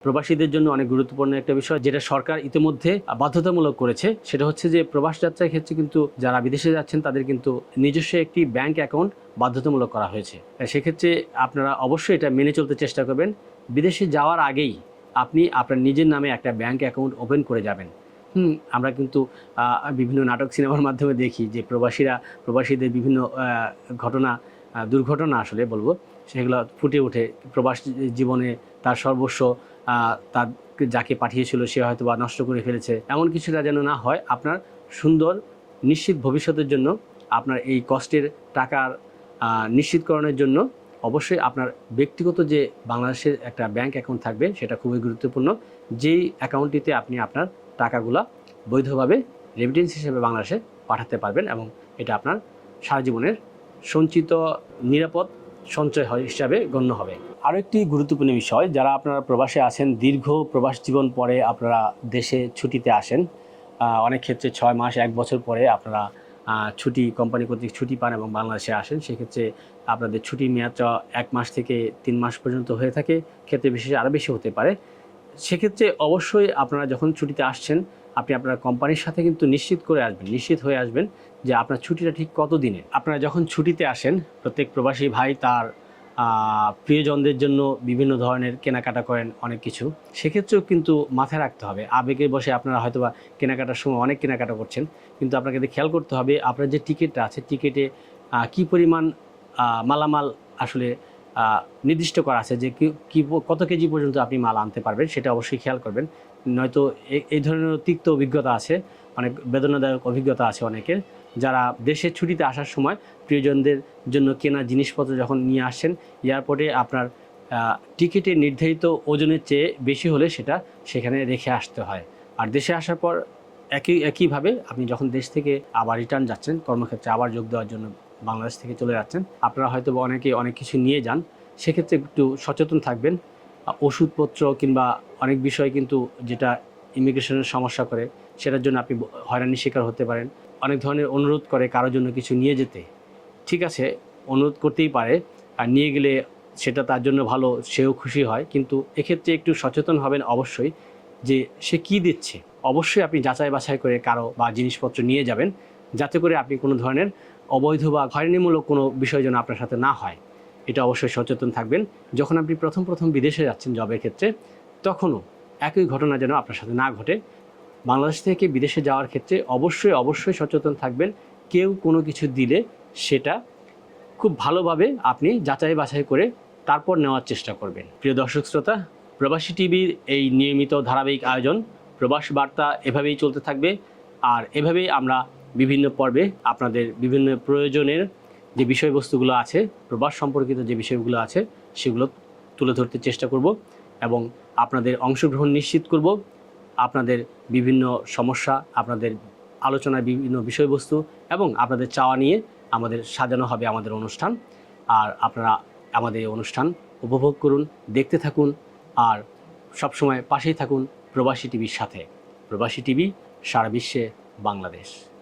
প্রবাসীদের জন্য অনেক গুরুত্বপূর্ণ একটা বিষয় যেটা সরকার ইতিমধ্যে বাধ্যতামূলক করেছে, সেটা হচ্ছে যে প্রবাস যাত্রার ক্ষেত্রে কিন্তু যারা বিদেশে যাচ্ছেন তাদের কিন্তু নিজস্ব একটি ব্যাংক অ্যাকাউন্ট বাধ্যতামূলক করা হয়েছে। সেক্ষেত্রে আপনারা অবশ্যই এটা মেনে চলতে চেষ্টা করবেন। বিদেশে যাওয়ার আগেই আপনি আপনার নিজের নামে একটা ব্যাংক অ্যাকাউন্ট ওপেন করে যাবেন। আমরা কিন্তু বিভিন্ন নাটক সিনেমার মাধ্যমে দেখি যে প্রবাসীদের বিভিন্ন ঘটনা, দুর্ঘটনা আসলে বলবো, সেগুলো ফুটে ওঠে। প্রবাস জীবনে তার সর্বস্ব তার যাকে পাঠিয়েছিল সে হয়তো বা নষ্ট করে ফেলেছে, এমন কিছুটা যেন না হয়। আপনার সুন্দর নিশ্চিত ভবিষ্যতের জন্য আপনার এই কষ্টের টাকার নিশ্চিতকরণের জন্য অবশ্যই আপনার ব্যক্তিগত যে বাংলাদেশের একটা ব্যাংক অ্যাকাউন্ট থাকবে সেটা খুবই গুরুত্বপূর্ণ। যেই অ্যাকাউন্টটিতে আপনি আপনার টাকাগুলা বৈধভাবে রেমিটেন্স হিসেবে বাংলাদেশে পাঠাতে পারবেন এবং এটা আপনার সারা জীবনের সঞ্চিত নিরাপদ সঞ্চয় হিসাবে গণ্য হবে। আরও একটি গুরুত্বপূর্ণ বিষয়, যারা আপনারা প্রবাসে আছেন, দীর্ঘ প্রবাস জীবন পরে আপনারা দেশে ছুটিতে আসেন, অনেক ক্ষেত্রে 6 মাস 1 বছর পরে আপনারা ছুটি, কোম্পানি কর্তৃক ছুটি পান এবং বাংলাদেশে আসেন। সেক্ষেত্রে আপনাদের ছুটির মেয়াদটা 1 মাস থেকে 3 মাস পর্যন্ত হয়ে থাকে, ক্ষেত্রে বিশেষে আরও বেশি হতে পারে। সেক্ষেত্রে অবশ্যই আপনারা যখন ছুটিতে আসছেন আপনি আপনার কোম্পানির সাথে কিন্তু নিশ্চিত হয়ে আসবেন যে আপনার ছুটিটা ঠিক কত দিনে। আপনারা যখন ছুটিতে আসেন, প্রত্যেক প্রবাসী ভাই তার প্রিয়জনদের জন্য বিভিন্ন ধরনের কেনাকাটা করেন অনেক কিছু। সেক্ষেত্রেও কিন্তু মাথায় রাখতে হবে, আবেগে বসে আপনারা হয়তোবা কেনাকাটার সময় অনেক কেনাকাটা করছেন, কিন্তু আপনাকে খেয়াল করতে হবে আপনার যে টিকিটটা আছে, টিকিটে কী পরিমাণ মালামাল আসলে নির্দিষ্ট করা আছে যে কত কেজি পর্যন্ত আপনি মাল আনতে পারবেন, সেটা অবশ্যই খেয়াল করবেন। নয়তো এই ধরনের তিক্ত অভিজ্ঞতা আছে, অনেক বেদনাদায়ক অভিজ্ঞতা আছে অনেকের, যারা দেশের ছুটিতে আসার সময় প্রিয়জনদের জন্য কেনা জিনিসপত্র যখন নিয়ে আসছেন, এয়ারপোর্টে আপনার টিকিটের নির্ধারিত ওজনের চেয়ে বেশি হলে সেটা সেখানে রেখে আসতে হয়। আর দেশে আসার পর একইভাবে আপনি যখন দেশ থেকে আবার রিটার্ন যাচ্ছেন, কর্মক্ষেত্রে আবার যোগ দেওয়ার জন্য বাংলাদেশ থেকে চলে যাচ্ছেন, আপনারা হয়তো অনেক কিছু নিয়ে যান। সেক্ষেত্রে একটু সচেতন থাকবেন। ওষুধপত্র কিংবা অনেক বিষয় কিন্তু যেটা ইমিগ্রেশনের সমস্যা করে, সেটার জন্য আপনি হয়রানির শিকার হতে পারেন। অনেক ধরনের অনুরোধ করে কারোর জন্য কিছু নিয়ে যেতে। ঠিক আছে, অনুরোধ করতেই পারে, আর নিয়ে গেলে সেটা তার জন্য ভালো, সেও খুশি হয়, কিন্তু এক্ষেত্রে একটু সচেতন হবেন অবশ্যই যে সে কি দিচ্ছে। অবশ্যই আপনি যাচাই বাছাই করে কারো বা জিনিসপত্র নিয়ে যাবেন, যাতে করে আপনি কোনো ধরনের অবৈধ বা হয়রানিমূলক কোনো বিষয় যেন আপনার সাথে না হয়, এটা অবশ্যই সচেতন থাকবেন। যখন আপনি প্রথম বিদেশে যাচ্ছেন জবের ক্ষেত্রে, তখনও একই ঘটনা যেন আপনার সাথে না ঘটে। বাংলাদেশ থেকে বিদেশে যাওয়ার ক্ষেত্রে অবশ্যই সচেতন থাকবেন। কেউ কোনো কিছু দিলে সেটা খুব ভালোভাবে আপনি যাচাই বাছাই করে তারপর নেওয়ার চেষ্টা করবেন। প্রিয় দর্শক শ্রোতা, প্রবাসী টিভির এই নিয়মিত ধারাবাহিক আয়োজন প্রবাস বার্তা এভাবেই চলতে থাকবে। আর এভাবেই আমরা বিভিন্ন পর্বে আপনাদের বিভিন্ন প্রয়োজনের যে বিষয়বস্তুগুলো আছে, প্রবাস সম্পর্কিত যে বিষয়গুলো আছে, সেগুলো তুলে ধরতে চেষ্টা করব এবং আপনাদের অংশগ্রহণ নিশ্চিত করব। আপনাদের বিভিন্ন সমস্যা, আপনাদের আলোচনার বিভিন্ন বিষয়বস্তু এবং আপনাদের চাওয়া নিয়ে আমাদের সাজানো হবে আমাদের অনুষ্ঠান। আর আপনারা আমাদের এই অনুষ্ঠান উপভোগ করুন, দেখতে থাকুন আর সবসময় পাশেই থাকুন প্রবাসী টিভির সাথে। প্রবাসী টিভি, সারা বিশ্বে বাংলাদেশ।